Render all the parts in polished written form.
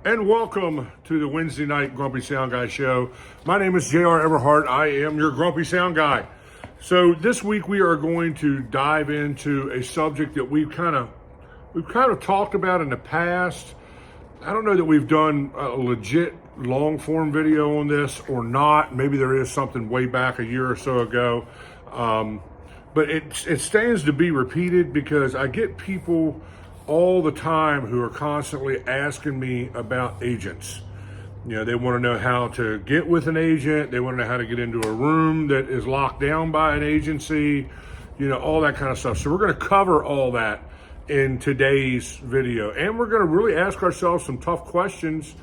And welcome to the Wednesday night Grumpy Sound Guy show. My name is J.R. Everhart. I am your Grumpy Sound Guy. So this week we are going to dive into a subject that we've kind of talked about in the past. I don't know that we've done a legit long form video on this or not. Maybe there is something way back a year or so ago. But it stands to be repeated because I get people all the time who are constantly asking me about agents. You know, they want to know how to get with an agent. They want to know how to get into a room that is locked down by an agency, you know, all that kind of stuff. So we're going to cover all that in today's video. And we're going to really ask ourselves some tough questions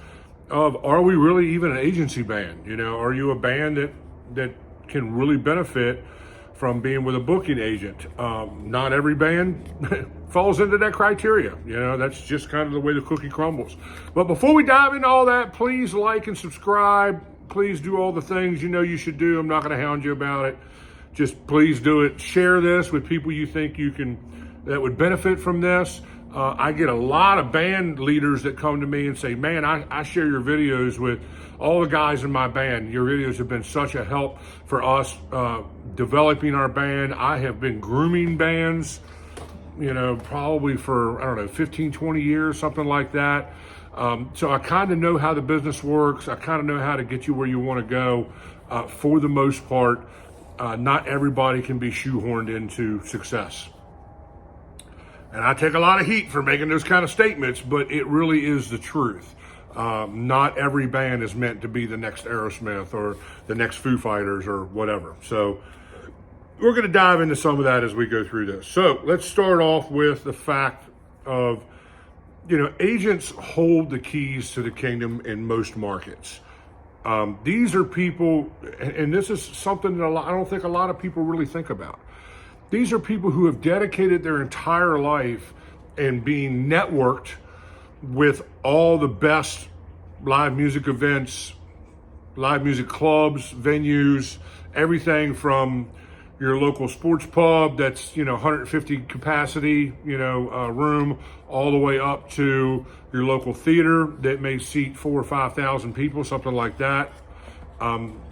of, are we really even an agency band? You know, are you a band that can really benefit from being with a booking agent? Not every band falls into that criteria. You know, that's just kind of the way the cookie crumbles. But before we dive into all that, please like and subscribe. Please do all the things you know you should do. I'm not going to hound you about it. Just please do it. Share this with people you think that would benefit from this. I get a lot of band leaders that come to me and say, man, I share your videos with all the guys in my band. Your videos have been such a help for us developing our band. I have been grooming bands, you know, probably for, I don't know, 15, 20 years, something like that. So I kind of know how the business works. I kind of know how to get you where you want to go. For the most part, not everybody can be shoehorned into success. And I take a lot of heat for making those kind of statements, but it really is the truth. Not every band is meant to be the next Aerosmith or the next Foo Fighters or whatever. So we're going to dive into some of that as we go through this. So let's start off with the fact of, you know, agents hold the keys to the kingdom in most markets. These are people, and this is something that I don't think a lot of people really think about. These are people who have dedicated their entire life in being networked with all the best live music events, live music clubs, venues, everything from your local sports pub that's, you know, 150 capacity, you know, room, all the way up to your local theater that may seat 4,000 or 5,000 people, something like that.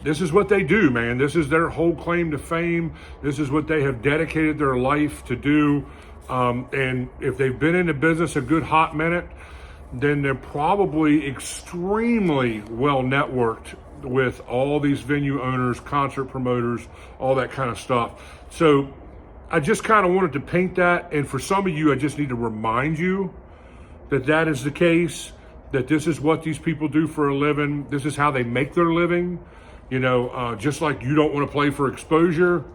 This is what they do, man. This is their whole claim to fame. This is what they have dedicated their life to do. And if they've been in the business a good hot minute, then they're probably extremely well networked with all these venue owners, concert promoters, all that kind of stuff. So I just kind of wanted to paint that. And for some of you, I just need to remind you that that is the case, that this is what these people do for a living. This is how they make their living. You know, just like you don't want to play for exposure,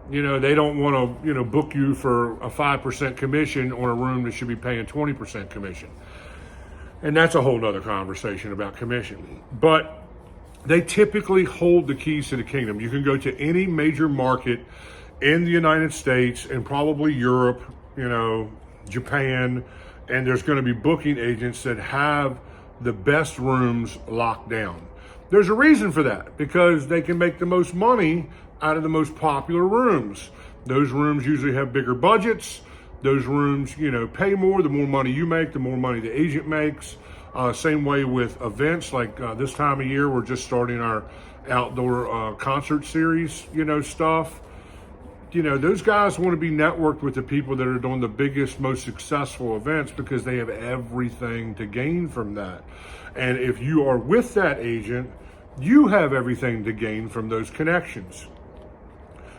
you know, they don't want to, you know, book you for a 5% commission on a room that should be paying 20% commission. And that's a whole nother conversation about commission. But they typically hold the keys to the kingdom. You can go to any major market in the United States and probably Europe, you know, Japan, and there's going to be booking agents that have the best rooms locked down. There's a reason for that, because they can make the most money out of the most popular rooms. Those rooms usually have bigger budgets. Those rooms, you know, pay more. The more money you make, the more money the agent makes. Same way with events like this time of year, we're just starting our outdoor concert series, you know, stuff. You know, those guys want to be networked with the people that are doing the biggest, most successful events because they have everything to gain from that. And if you are with that agent, you have everything to gain from those connections.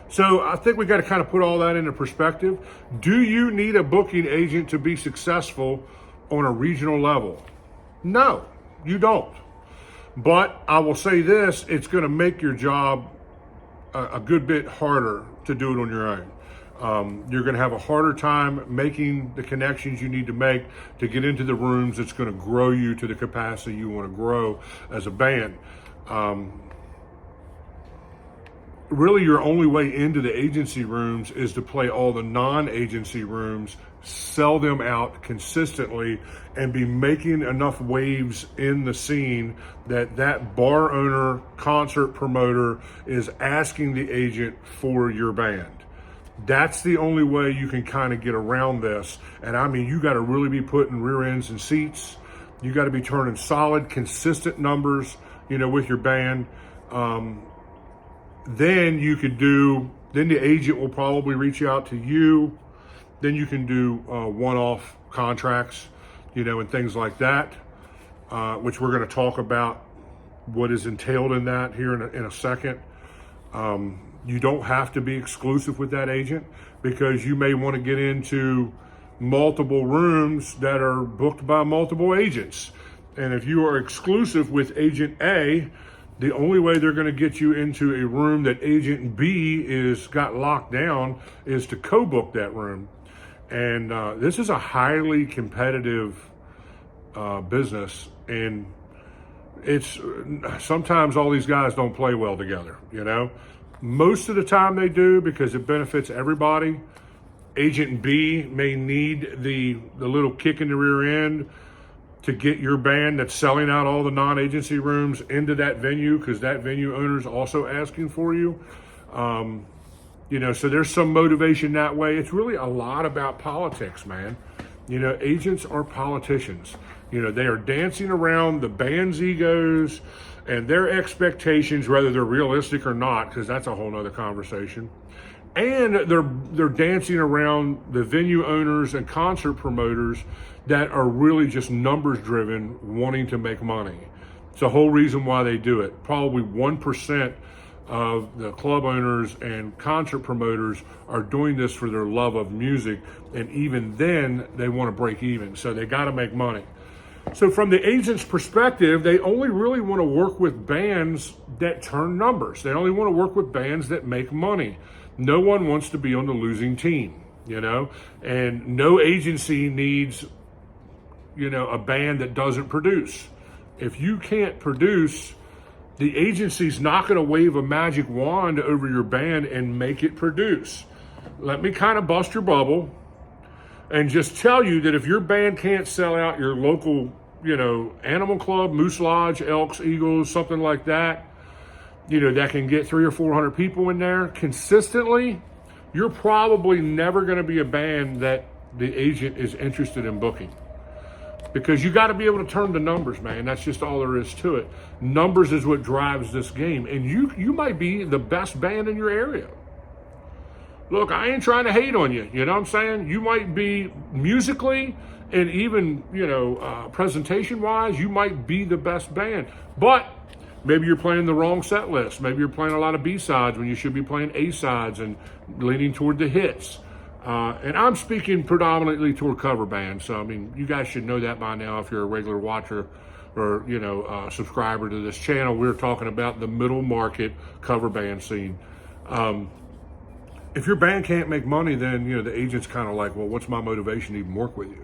So I think we got to kind of put all that into perspective. Do you need a booking agent to be successful on a regional level? No, you don't. But I will say this, it's going to make your job a good bit harder to do it on your own. You're going to have a harder time making the connections you need to make to get into the rooms that's going to grow you to the capacity you want to grow as a band. Really, your only way into the agency rooms is to play all the non-agency rooms, sell them out consistently, and be making enough waves in the scene that that bar owner, concert promoter is asking the agent for your band. That's the only way you can kind of get around this. And I mean, you got to really be putting rear ends in seats. You got to be turning solid, consistent numbers, with your band. Then you could then the agent will probably reach out to you. Then you can do one-off contracts, and things like that, which we're going to talk about what is entailed in that here in a second. You don't have to be exclusive with that agent, because you may want to get into multiple rooms that are booked by multiple agents. And if you are exclusive with agent A, the only way they're going to get you into a room that agent B is got locked down is to co-book that room. And this is a highly competitive business, and it's sometimes all these guys don't play well together. Most of the time they do, because it benefits everybody. Agent B may need the little kick in the rear end to get your band that's selling out all the non-agency rooms into that venue, because that venue owner is also asking for you. So there's some motivation that way. It's really a lot about politics, man. Agents are politicians. They are dancing around the band's egos and their expectations, whether they're realistic or not, because that's a whole nother conversation. And they're dancing around the venue owners and concert promoters that are really just numbers driven, wanting to make money. It's the whole reason why they do it. Probably 1% of the club owners and concert promoters are doing this for their love of music, and even then they want to break even, so they got to make money. So from the agent's perspective, they only really want to work with bands that turn numbers. They only want to work with bands that make money. No one wants to be on the losing team, and no agency needs, a band that doesn't produce. If you can't produce, the agency's not going to wave a magic wand over your band and make it produce. Let me kind of bust your bubble and just tell you that if your band can't sell out your local, Animal Club, Moose Lodge, Elks, Eagles, something like that, that can get 300 or 400 people in there consistently, you're probably never going to be a band that the agent is interested in booking. Because you got to be able to turn the numbers, man. That's just all there is to it. Numbers is what drives this game. And you might be the best band in your area. Look, I ain't trying to hate on you. You know what I'm saying? You might be musically and even, presentation-wise, you might be the best band. But maybe you're playing the wrong set list. Maybe you're playing a lot of B-sides when you should be playing A-sides and leaning toward the hits. And I'm speaking predominantly toward cover bands. So, you guys should know that by now if you're a regular watcher or, subscriber to this channel. We're talking about the middle market cover band scene. If your band can't make money, then, the agent's kind of like, well, what's my motivation to even work with you?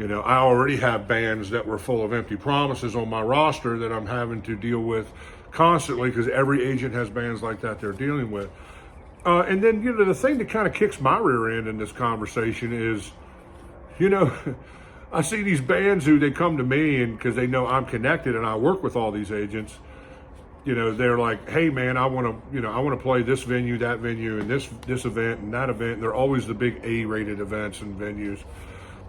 I already have bands that were full of empty promises on my roster that I'm having to deal with constantly, because every agent has bands like that they're dealing with. And then, the thing that kind of kicks my rear end in this conversation is, I see these bands who they come to me, and because they know I'm connected and I work with all these agents, they're like, hey man, I want to play this venue, that venue, and this event and that event. And they're always the big A-rated events and venues.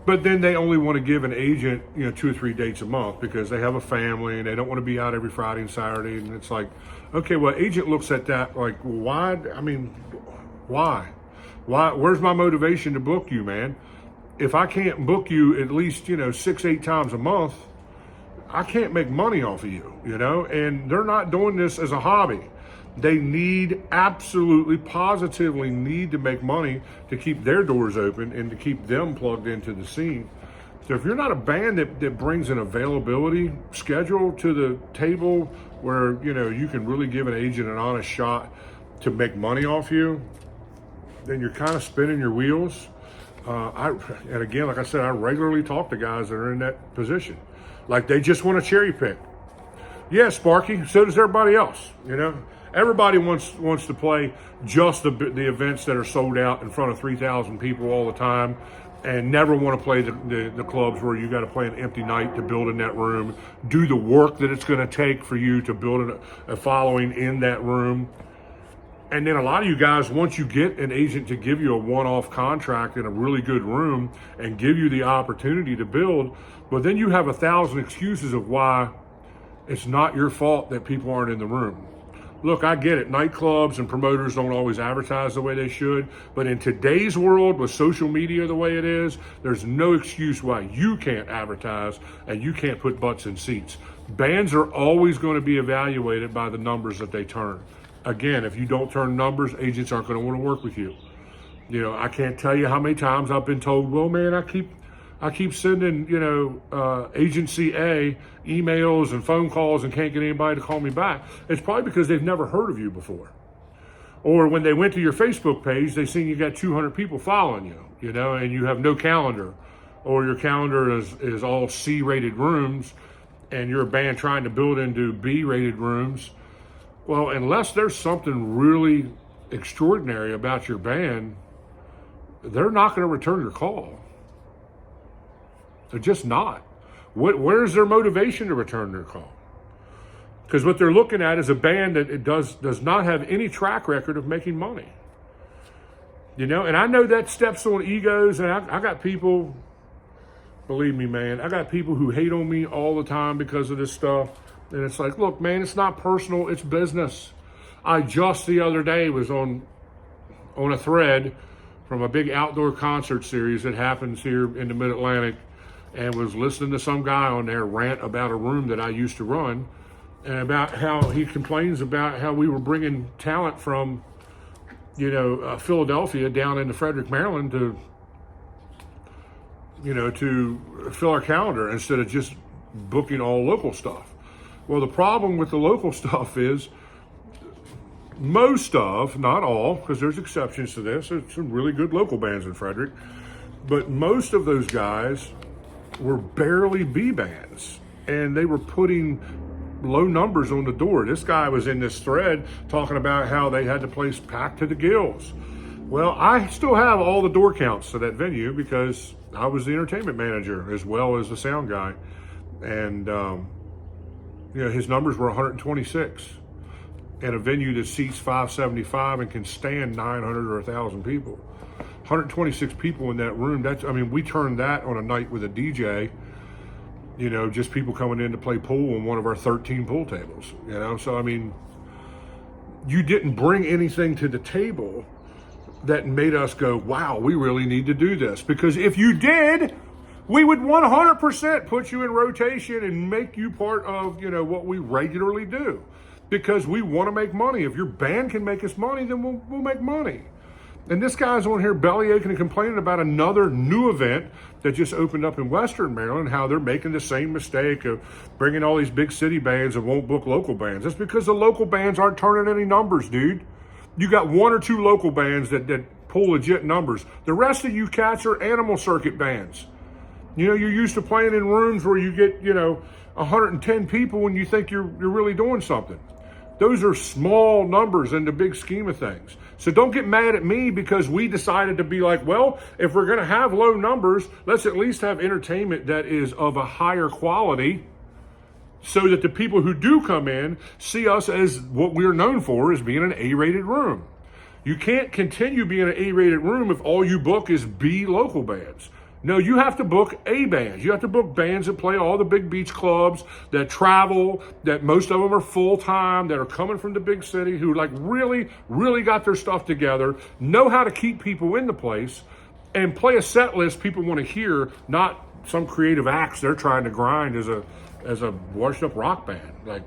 But then they only want to give an agent, 2 or 3 dates a month because they have a family and they don't want to be out every Friday and Saturday. And it's like, okay, well, agent looks at that like, why? Why? Where's my motivation to book you, man? If I can't book you at least, 6, 8 times a month, I can't make money off of you, and they're not doing this as a hobby. They absolutely positively need to make money to keep their doors open and to keep them plugged into the scene. So if you're not a band that brings an availability schedule to the table where, you can really give an agent an honest shot to make money off you, then you're kind of spinning your wheels. And again, like I said, I regularly talk to guys that are in that position. Like they just want to cherry pick. Yeah, Sparky, so does everybody else, Everybody wants to play just the events that are sold out in front of 3,000 people all the time, and never want to play the clubs where you got to play an empty night to build in that room, do the work that it's going to take for you to build a following in that room. And then a lot of you guys, once you get an agent to give you a one-off contract in a really good room and give you the opportunity to build, but then you have 1,000 excuses of why it's not your fault that people aren't in the room. Look, I get it. Nightclubs and promoters don't always advertise the way they should, but in today's world with social media the way it is, there's no excuse why you can't advertise and you can't put butts in seats. Bands are always going to be evaluated by the numbers that they turn. Again, if you don't turn numbers, agents aren't going to want to work with you. You know, I can't tell you how many times I've been told, well, man, I keep sending, agency A emails and phone calls and can't get anybody to call me back. It's probably because they've never heard of you before. Or when they went to your Facebook page, they seen you got 200 people following you, and you have no calendar, or your calendar is all C-rated rooms and you're a band trying to build into B-rated rooms. Well, unless there's something really extraordinary about your band, they're not going to return your call. They're just not. Where's their motivation to return their call? Because what they're looking at is a band that it does not have any track record of making money. And I know that steps on egos, and I got people, believe me, man, I got people who hate on me all the time because of this stuff. And it's like, look, man, it's not personal, it's business. I just the other day was on a thread from a big outdoor concert series that happens here in the Mid-Atlantic, and was listening to some guy on there rant about a room that I used to run, and about how he complains about how we were bringing talent from, Philadelphia down into Frederick, Maryland to fill our calendar instead of just booking all local stuff. Well, the problem with the local stuff is most of, not all, because there's exceptions to this, there's some really good local bands in Frederick, but most of those guys were barely B bands, and they were putting low numbers on the door. This guy was in this thread talking about how they had the place packed to the gills. Well, I still have all the door counts to that venue because I was the entertainment manager as well as the sound guy, and his numbers were 126 in a venue that seats 575 and can stand 900 or 1,000 people. 126 people in that room. We turned that on a night with a DJ, just people coming in to play pool on one of our 13 pool tables, So, you didn't bring anything to the table that made us go, wow, we really need to do this. Because if you did, we would 100% put you in rotation and make you part of, what we regularly do. Because we want to make money. If your band can make us money, then we'll make money. And this guy's on here bellyaching and complaining about another new event that just opened up in Western Maryland, how they're making the same mistake of bringing all these big city bands and won't book local bands. That's because the local bands aren't turning any numbers, dude. You got one or two local bands that pull legit numbers. The rest of you cats are animal circuit bands. You're used to playing in rooms where you get, 110 people when you think you're really doing something. Those are small numbers in the big scheme of things. So don't get mad at me because we decided to be like, well, if we're going to have low numbers, let's at least have entertainment that is of a higher quality so that the people who do come in see us as what we're known for, as being an A-rated room. You can't continue being an A-rated room if all you book is B local bands. No, you have to book A bands. You have to book bands that play all the big beach clubs, that travel, that most of them are full-time, that are coming from the big city, who really, really got their stuff together, know how to keep people in the place, and play a set list people want to hear, not some creative acts they're trying to grind as a washed-up rock band.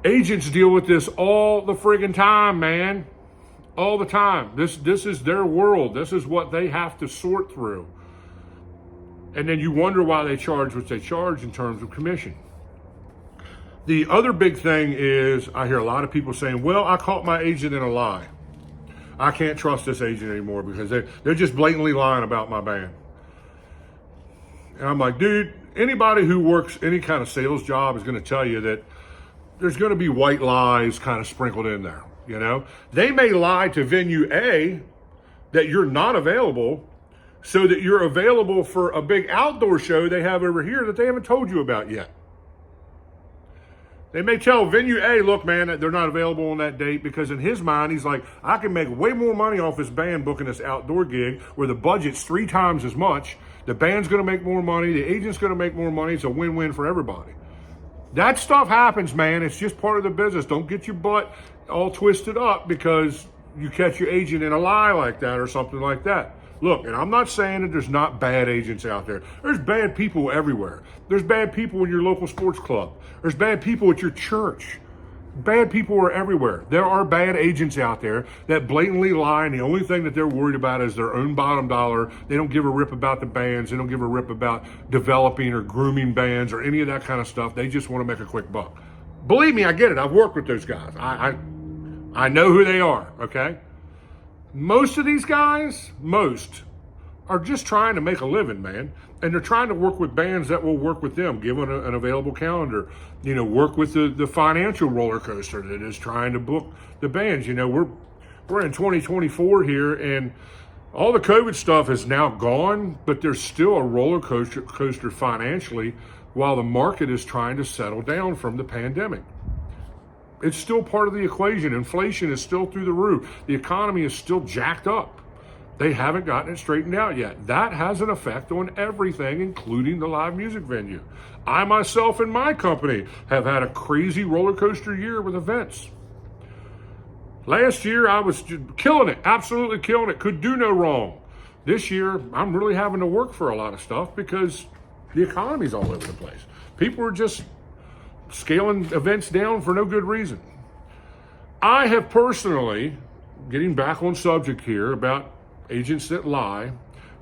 Agents deal with this all the friggin' time, man. All the time. This is their world. This is what they have to sort through. And then you wonder why they charge what they charge in terms of commission. The other big thing is I hear a lot of people saying, well, I caught my agent in a lie. I can't trust this agent anymore because they're just blatantly lying about my band. And I'm like, dude, anybody who works any kind of sales job is going to tell you that there's going to be white lies kind of sprinkled in there. They may lie to venue A that you're not available so that you're available for a big outdoor show they have over here that they haven't told you about yet. They may tell venue A, look, man, they're not available on that date, because in his mind, he's like, I can make way more money off this band booking this outdoor gig where the budget's 3 times as much. The band's going to make more money. The agent's going to make more money. It's a win-win for everybody. That stuff happens, man. It's just part of the business. Don't get your butt all twisted up because you catch your agent in a lie like that or something like that. Look, and I'm not saying that there's not bad agents out there. There's bad people everywhere. There's bad people in your local sports club. There's bad people at your church. Bad people are everywhere. There are bad agents out there that blatantly lie, and the only thing that they're worried about is their own bottom dollar. They don't give a rip about the bands. They don't give a rip about developing or grooming bands or any of that kind of stuff. They just want to make a quick buck. Believe me, I get it. I've worked with those guys. I know who they are, okay? Most of these guys, are just trying to make a living, man. And they're trying to work with bands that will work with them, given an available calendar. You know, work with the financial roller coaster that is trying to book the bands. You know, we're in 2024 here, and all the COVID stuff is now gone, but there's still a roller coaster financially while the market is trying to settle down from the pandemic. It's still part of the equation. Inflation is still through the roof. The economy is still jacked up. They haven't gotten it straightened out yet. That has an effect on everything, including the live music venue. I myself and my company have had a crazy roller coaster year with events. Last year, I was killing it, absolutely killing it, could do no wrong. This year, I'm really having to work for a lot of stuff because the economy's all over the place. People are just scaling events down for no good reason. I have personally, getting back on subject here about agents that lie,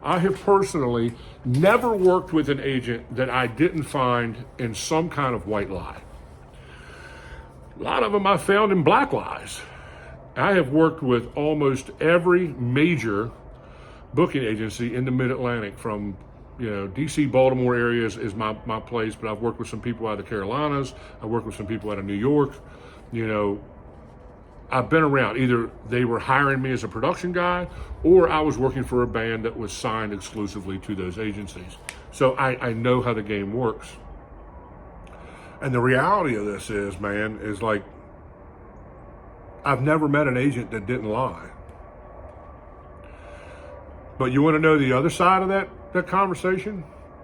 I have personally never worked with an agent that I didn't find in some kind of white lie. A lot of them I found in black lies. I have worked with almost every major booking agency in the Mid-Atlantic, from DC, Baltimore areas is my place, but I've worked with some people out of the Carolinas. I've worked with some people out of New York. I've been around. Either they were hiring me as a production guy, or I was working for a band that was signed exclusively to those agencies. So I know how the game works. And the reality of this is, man, is like, I've never met an agent that didn't lie. But you want to know the other side of that conversation?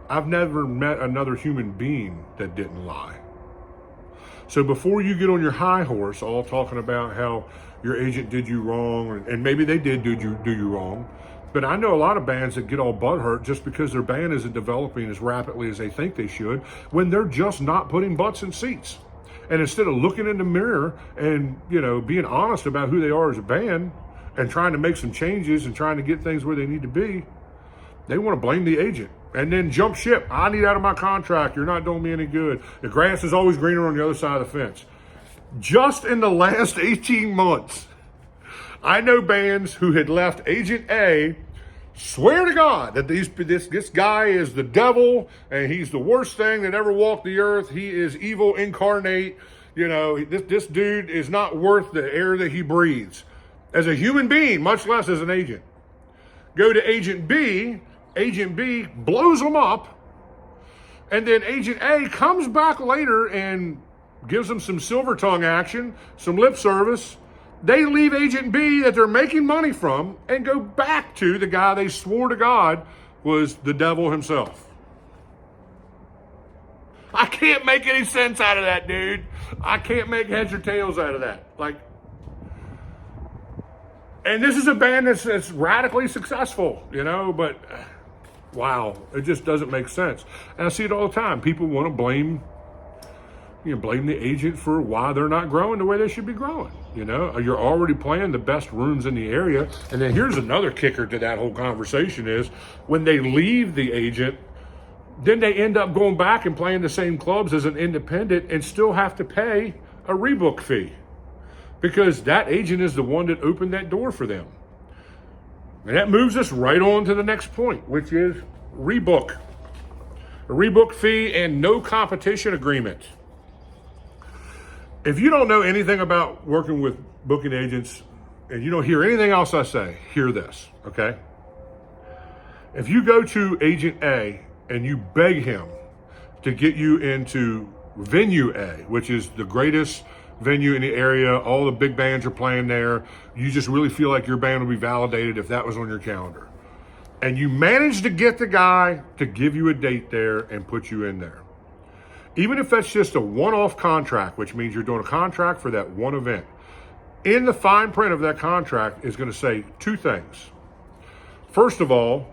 I've never met another human being that didn't lie. So before you get on your high horse, all talking about how your agent did you wrong, and maybe they did do you wrong, but I know a lot of bands that get all butthurt just because their band isn't developing as rapidly as they think they should, when they're just not putting butts in seats. And instead of looking in the mirror and being honest about who they are as a band and trying to make some changes and trying to get things where they need to be, they want to blame the agent and then jump ship. I need out of my contract. You're not doing me any good. The grass is always greener on the other side of the fence. Just in the last 18 months, I know bands who had left agent A swear to God that this guy is the devil and he's the worst thing that ever walked the earth. He is evil incarnate. This dude is not worth the air that he breathes as a human being, much less as an agent. Go to agent B blows them up, and then agent A comes back later and gives them some silver tongue action, some lip service. They leave agent B that they're making money from and go back to the guy they swore to God was the devil himself. I can't make any sense out of that, dude. I can't make heads or tails out of that. And this is a band that's radically successful, but wow, it just doesn't make sense. And I see it all the time. People want to blame the agent for why they're not growing the way they should be growing. You're already playing the best rooms in the area. And then here's another kicker to that whole conversation is when they leave the agent, then they end up going back and playing the same clubs as an independent and still have to pay a rebook fee, because that agent is the one that opened that door for them. And that moves us right on to the next point, which is rebook. A rebook fee and no competition agreement. If you don't know anything about working with booking agents and you don't hear anything else I say, hear this, okay? If you go to agent A and you beg him to get you into Venue A, which is the greatest venue in the area. All the big bands are playing there. You just really feel like your band would be validated if that was on your calendar. And you manage to get the guy to give you a date there and put you in there. Even if that's just a one-off contract, which means you're doing a contract for that one event. In the fine print of that contract is going to say two things. First of all,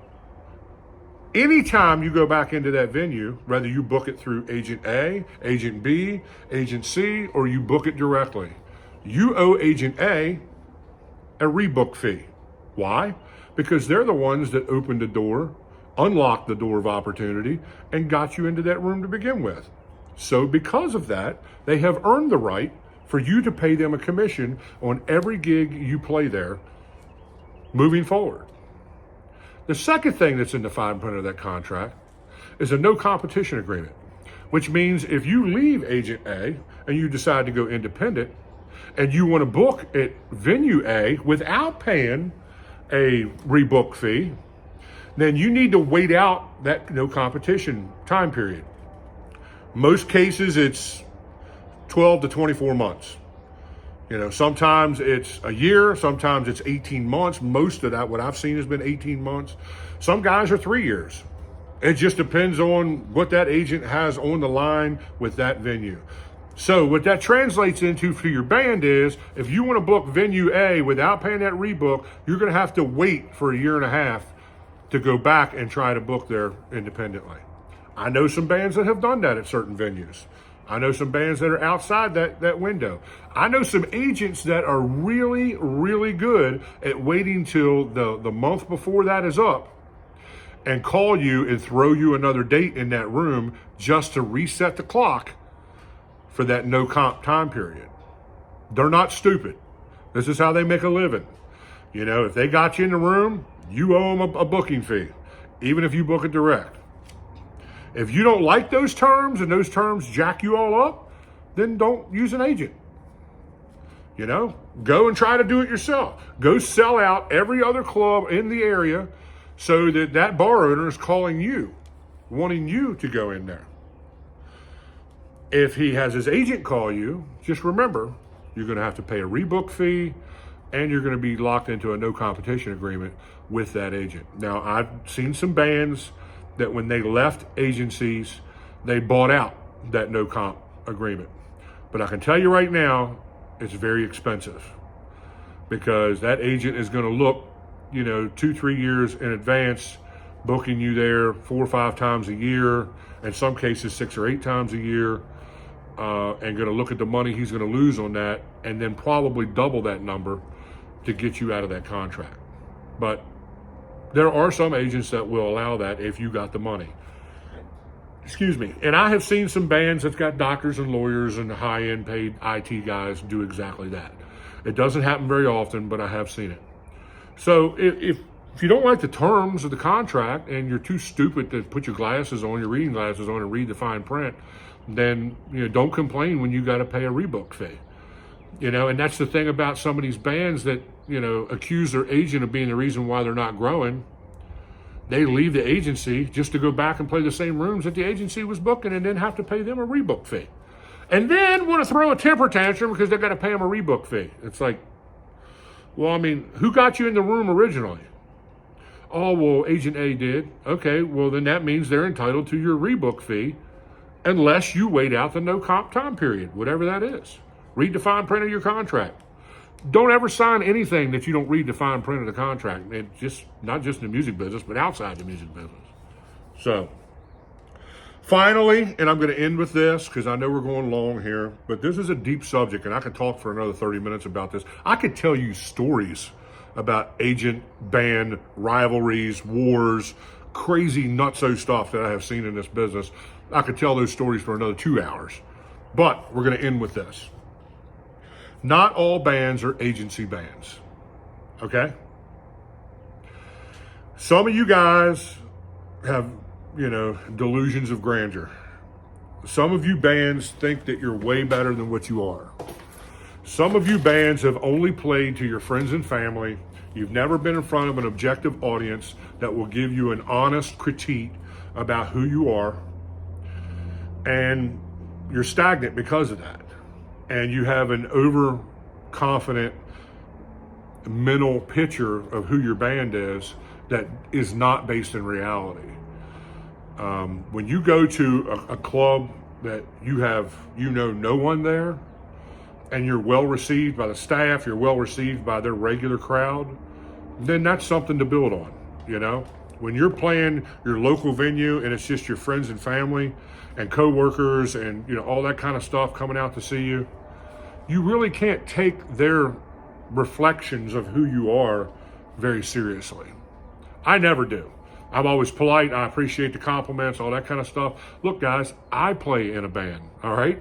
anytime you go back into that venue, whether you book it through agent A, agent B, agent C, or you book it directly, you owe agent A rebook fee. Why? Because they're the ones that opened the door, unlocked the door of opportunity, and got you into that room to begin with. So because of that, they have earned the right for you to pay them a commission on every gig you play there moving forward. The second thing that's in the fine print of that contract is a no competition agreement, which means if you leave agent A and you decide to go independent and you want to book at venue A without paying a rebook fee, then you need to wait out that no competition time period. Most cases, it's 12 to 24 months. Sometimes it's a year, sometimes it's 18 months. Most of that, what I've seen, has been 18 months. Some guys are 3 years. It just depends on what that agent has on the line with that venue. So what that translates into for your band is, if you want to book venue A without paying that rebook, you're going to have to wait for a year and a half to go back and try to book there independently. I know some bands that have done that at certain venues. I know some bands that are outside that window. I know some agents that are really, really good at waiting till the month before that is up and call you and throw you another date in that room just to reset the clock for that no comp time period. They're not stupid. This is how they make a living. If they got you in the room, you owe them a booking fee, even if you book it direct. If you don't like those terms and those terms jack you all up, then don't use an agent. Go and try to do it yourself. Go sell out every other club in the area so that bar owner is calling you, wanting you to go in there. If he has his agent call you, just remember, you're going to have to pay a rebook fee and you're going to be locked into a no competition agreement with that agent. Now, I've seen some bands that when they left agencies, they bought out that no comp agreement. But I can tell you right now, it's very expensive because that agent is going to look, 2-3 years in advance, booking you there 4 or 5 times a year, in some cases 6 or 8 times a year, and going to look at the money he's going to lose on that, and then probably double that number to get you out of that contract. But there are some agents that will allow that if you got the money. Excuse me. And I have seen some bands that's got doctors and lawyers and high-end paid IT guys do exactly that. It doesn't happen very often, but I have seen it. So if you don't like the terms of the contract and you're too stupid to put your glasses on, your reading glasses on, and read the fine print, then don't complain when you got to pay a rebook fee. And that's the thing about some of these bands that accuse their agent of being the reason why they're not growing. They leave the agency just to go back and play the same rooms that the agency was booking and then have to pay them a rebook fee. And then want to throw a temper tantrum because they've got to pay them a rebook fee. It's like, well, who got you in the room originally? Oh, well, agent A did. Okay, well, then that means they're entitled to your rebook fee unless you wait out the no comp time period, whatever that is. Read the fine print of your contract. Don't ever sign anything that you don't read the fine print of the contract. And not just in the music business, but outside the music business. So, finally, and I'm going to end with this because I know we're going long here, but this is a deep subject and I could talk for another 30 minutes about this. I could tell you stories about agent, band, rivalries, wars, crazy nutso stuff that I have seen in this business. I could tell those stories for another 2 hours. But we're going to end with this. Not all bands are agency bands, okay? Some of you guys have, delusions of grandeur. Some of you bands think that you're way better than what you are. Some of you bands have only played to your friends and family. You've never been in front of an objective audience that will give you an honest critique about who you are. And you're stagnant because of that. And you have an overconfident mental picture of who your band is that is not based in reality. When you go to a club that you have, no one there, and you're well received by the staff, you're well received by their regular crowd, then that's something to build on, When you're playing your local venue and it's just your friends and family and coworkers and, all that kind of stuff coming out to see you, you really can't take their reflections of who you are very seriously. I never do. I'm always polite. I appreciate the compliments, all that kind of stuff. Look, guys, I play in a band, all right?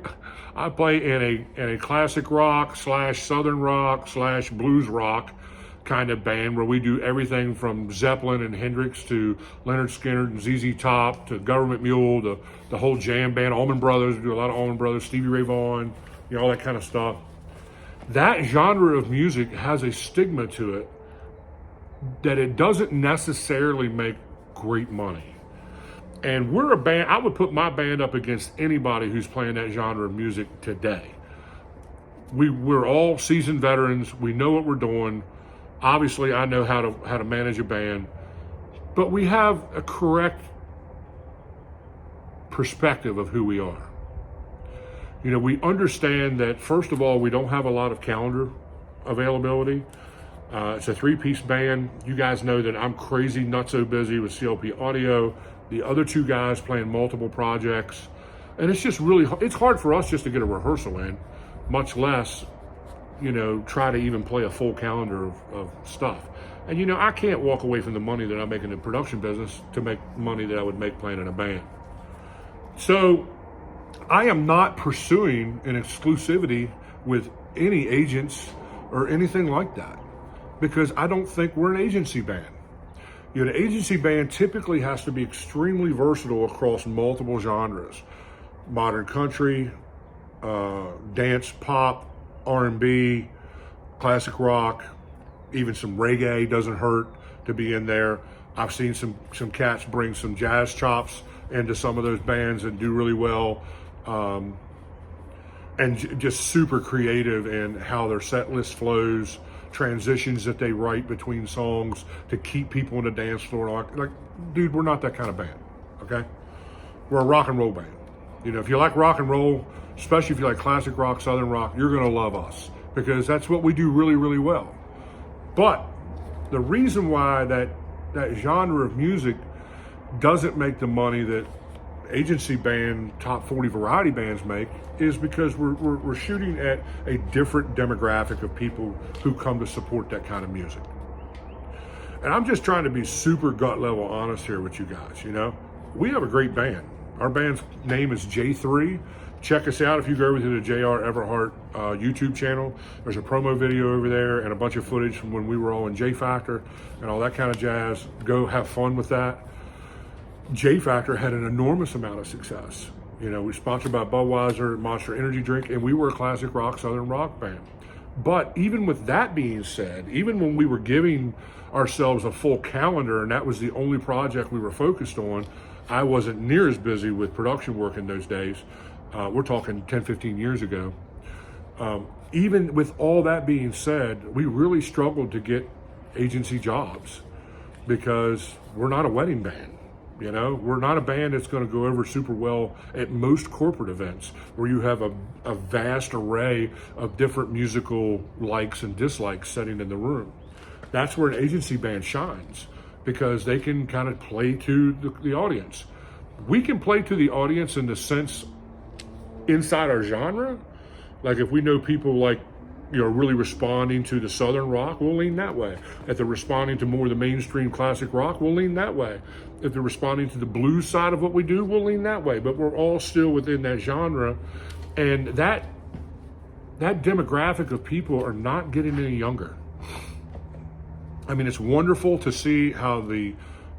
I play in a classic rock / southern rock / blues rock kind of band where we do everything from Zeppelin and Hendrix to Leonard Skinner and ZZ Top to Government Mule, the whole jam band, Allman Brothers. We do a lot of Allman Brothers, Stevie Ray Vaughan, all that kind of stuff. That genre of music has a stigma to it that it doesn't necessarily make great money. And we're a band, I would put my band up against anybody who's playing that genre of music today. We're all seasoned veterans. We know what we're doing. Obviously, I know how to manage a band, but we have a correct perspective of who we are. We understand that, first of all, we don't have a lot of calendar availability. It's a 3-piece band. You guys know that I'm crazy, not so busy with CLP Audio. The other 2 guys playing multiple projects. And it's just it's hard for us just to get a rehearsal in, much less, try to even play a full calendar of stuff. And, I can't walk away from the money that I make in the production business to make money that I would make playing in a band. So I am not pursuing an exclusivity with any agents or anything like that, because I don't think we're an agency band. An agency band typically has to be extremely versatile across multiple genres: modern country, dance, pop, R&B, classic rock, even some reggae doesn't hurt to be in there. I've seen some cats bring some jazz chops into some of those bands and do really well. And just super creative in how their set list flows, transitions that they write between songs to keep people on the dance floor. Like, dude, we're not that kind of band, okay? We're a rock and roll band. If you like rock and roll, especially if you like classic rock, southern rock, you're gonna love us, because that's what we do really, really well. But the reason why that genre of music doesn't make the money that agency band top 40 variety bands make is because we're shooting at a different demographic of people who come to support that kind of music. And I'm just trying to be super gut level honest here with you guys. We have a great band. Our band's name is J3. Check us out if you go over to the J.R. Everhart YouTube channel. There's a promo video over there and a bunch of footage from when we were all in J Factor and all that kind of jazz. Go have fun with that. J Factor had an enormous amount of success. We're sponsored by Budweiser, Monster Energy Drink, and we were a classic rock, southern rock band. But even with that being said, even when we were giving ourselves a full calendar and that was the only project we were focused on, I wasn't near as busy with production work in those days. We're talking 10, 15 years ago. Even with all that being said, we really struggled to get agency jobs because we're not a wedding band. We're not a band that's going to go over super well at most corporate events where you have a vast array of different musical likes and dislikes sitting in the room. That's where an agency band shines, because they can kind of play to the audience. We can play to the audience in the sense inside our genre. Like if we know people like, really responding to the southern rock, we'll lean that way. If they're responding to more of the mainstream classic rock, we'll lean that way. If they're responding to the blues side of what we do, we'll lean that way. But we're all still within that genre. And that demographic of people are not getting any younger. I mean, it's wonderful to see how the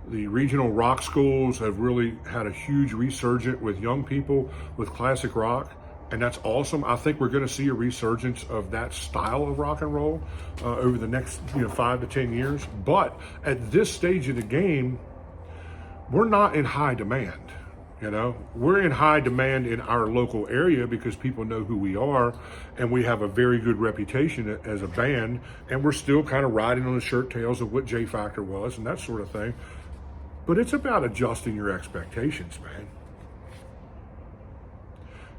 regional rock schools have really had a huge resurgence with young people with classic rock. And that's awesome. I think we're going to see a resurgence of that style of rock and roll over the next 5 to 10 years. But at this stage of the game, we're not in high demand. You know, we're in high demand in our local area because people know who we are, and we have a very good reputation as a band, and we're still kind of riding on the shirt tails of what J Factor was and that sort of thing. But it's about adjusting your expectations, man.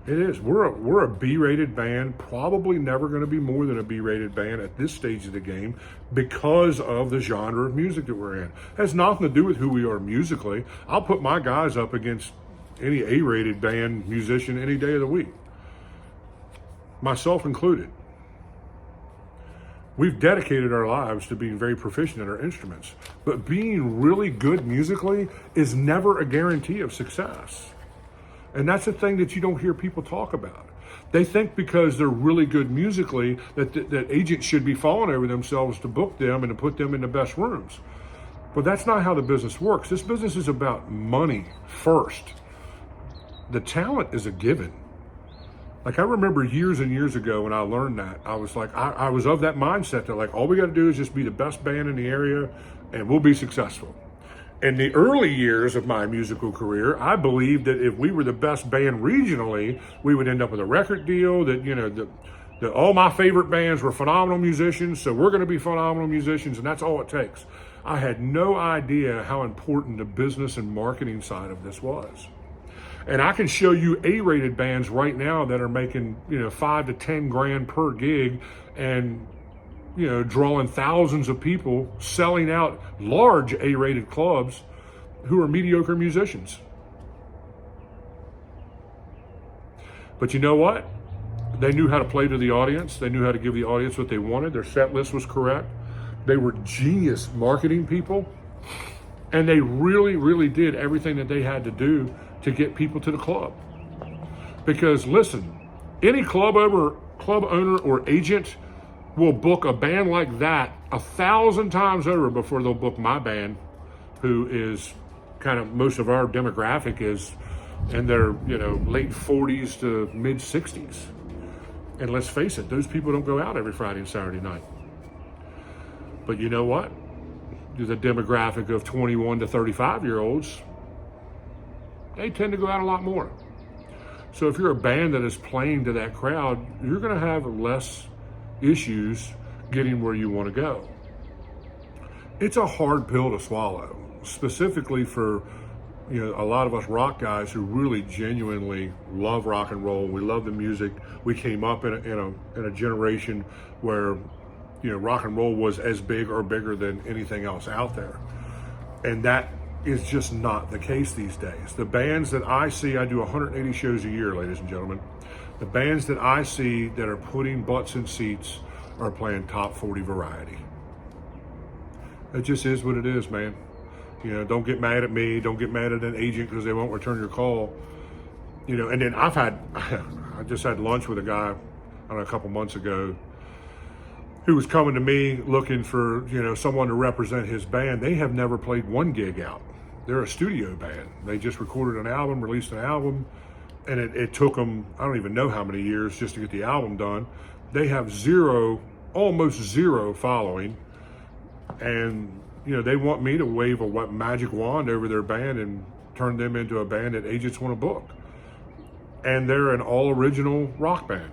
It is. We're a B-rated band, probably never going to be more than a B-rated band at this stage of the game because of the genre of music that we're in. It has nothing to do with who we are musically. I'll put my guys up against any A-rated band musician any day of the week, myself included. We've dedicated our lives to being very proficient in our instruments, but being really good musically is never a guarantee of success. And that's the thing that you don't hear people talk about. They think because they're really good musically that agents should be falling over themselves to book them and to put them in the best rooms. But that's not how the business works. This business is about money first. The talent is a given. Like, I remember years and years ago when I learned that, I was like, I was of that mindset that like, all we got to do is just be the best band in the area and we'll be successful. In the early years of my musical career, I believed that if we were the best band regionally, we would end up with a record deal, that, you know, that all my favorite bands were phenomenal musicians, so we're going to be phenomenal musicians, and that's all it takes. I had no idea how important the business and marketing side of this was. And I can show you A-rated bands right now that are making, you know, $5 to $10 grand per gig, and you know, drawing thousands of people, selling out large A-rated clubs who are mediocre musicians. But you know what? They knew how to play to the audience. They knew how to give the audience what they wanted. Their set list was correct. They were genius marketing people. And they really, really did everything that they had to do to get people to the club. Because listen, any club owner or agent will book a band like that 1,000 times over before they'll book my band, who is kind of, most of our demographic is in their, you know, late 40s to mid 60s. And let's face it, those people don't go out every Friday and Saturday night. But you know what? The demographic of 21 to 35-year-olds, they tend to go out a lot more. So if you're a band that is playing to that crowd, you're going to have less issues getting where you want to go. It's a hard pill to swallow, specifically for, you know, a lot of us rock guys who really genuinely love rock and roll. We love the music. We came up in a generation where, you know, rock and roll was as big or bigger than anything else out there. And that is just not the case these days. The bands that I see, I do 180 shows a year, ladies and gentlemen. The bands that I see that are putting butts in seats are playing top 40 variety. It just is what it is, man. You know, don't get mad at me. Don't get mad at an agent because they won't return your call. You know, and then I just had lunch with a guy, I don't know, a couple months ago, who was coming to me looking for, you know, someone to represent his band. They have never played one gig out. They're a studio band. They just recorded an album, released an album, and it took them, I don't even know how many years just to get the album done. They have almost zero following. And, you know, they want me to wave a magic wand over their band and turn them into a band that agents want to book. And they're an all original rock band.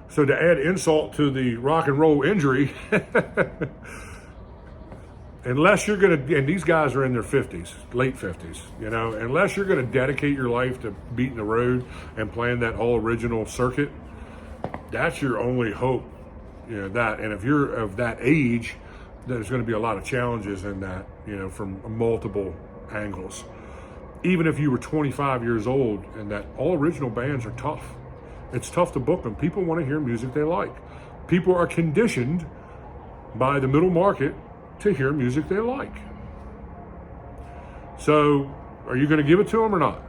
So to add insult to the rock and roll injury, unless you're going to, and these guys are in their 50s, late 50s, you know, unless you're going to dedicate your life to beating the road and playing that all original circuit, that's your only hope, you know, that. And if you're of that age, there's going to be a lot of challenges in that, you know, from multiple angles. Even if you were 25 years old, and that all original bands are tough. It's tough to book them. People want to hear music they like. People are conditioned by the middle market to hear music they like. So, are you going to give it to them or not?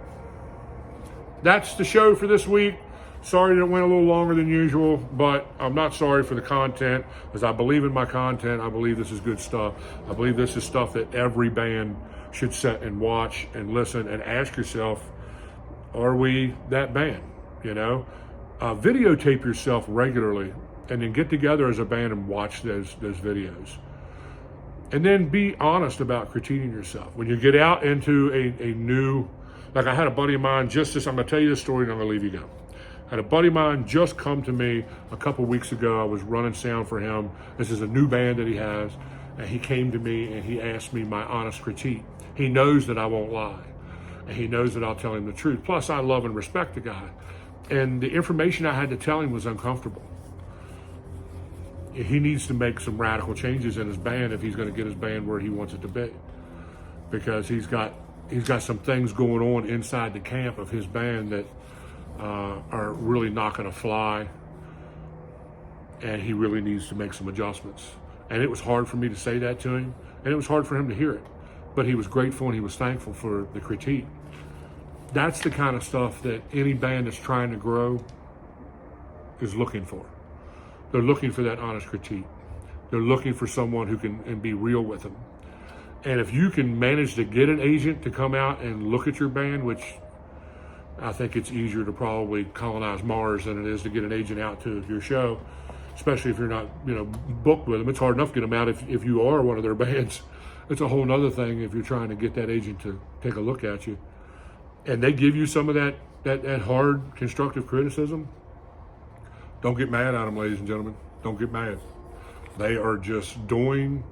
That's the show for this week. Sorry that it went a little longer than usual, but I'm not sorry for the content, because I believe in my content. I believe this is good stuff. I believe this is stuff that every band should sit and watch and listen and ask yourself, are we that band? You know, videotape yourself regularly, and then get together as a band and watch those videos. And then be honest about critiquing yourself. When you get out into a new Like I had a buddy of mine I'm gonna tell you this story and I'm gonna leave you go. I had a buddy of mine just come to me a couple weeks ago. I was running sound for him. This is a new band that he has. And he came to me and he asked me my honest critique. He knows that I won't lie. And he knows that I'll tell him the truth. Plus, I love and respect the guy. And the information I had to tell him was uncomfortable. He needs to make some radical changes in his band if he's going to get his band where he wants it to be. Because he's got some things going on inside the camp of his band that are really not going to fly. And he really needs to make some adjustments. And it was hard for me to say that to him. And it was hard for him to hear it. But he was grateful and he was thankful for the critique. That's the kind of stuff that any band that's trying to grow is looking for. They're looking for that honest critique. They're looking for someone who can and be real with them. And if you can manage to get an agent to come out and look at your band, which I think it's easier to probably colonize Mars than it is to get an agent out to your show, especially if you're not, booked with them. It's hard enough to get them out if you are one of their bands. It's a whole nother thing if you're trying to get that agent to take a look at you. And they give you some of that hard, constructive criticism. Don't get mad at them, ladies and gentlemen. Don't get mad. They are just doing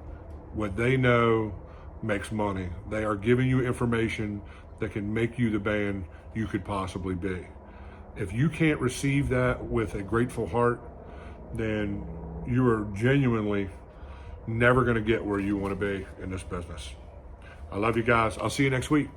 what they know makes money. They are giving you information that can make you the band you could possibly be. If you can't receive that with a grateful heart, then you are genuinely never going to get where you want to be in this business. I love you guys. I'll see you next week.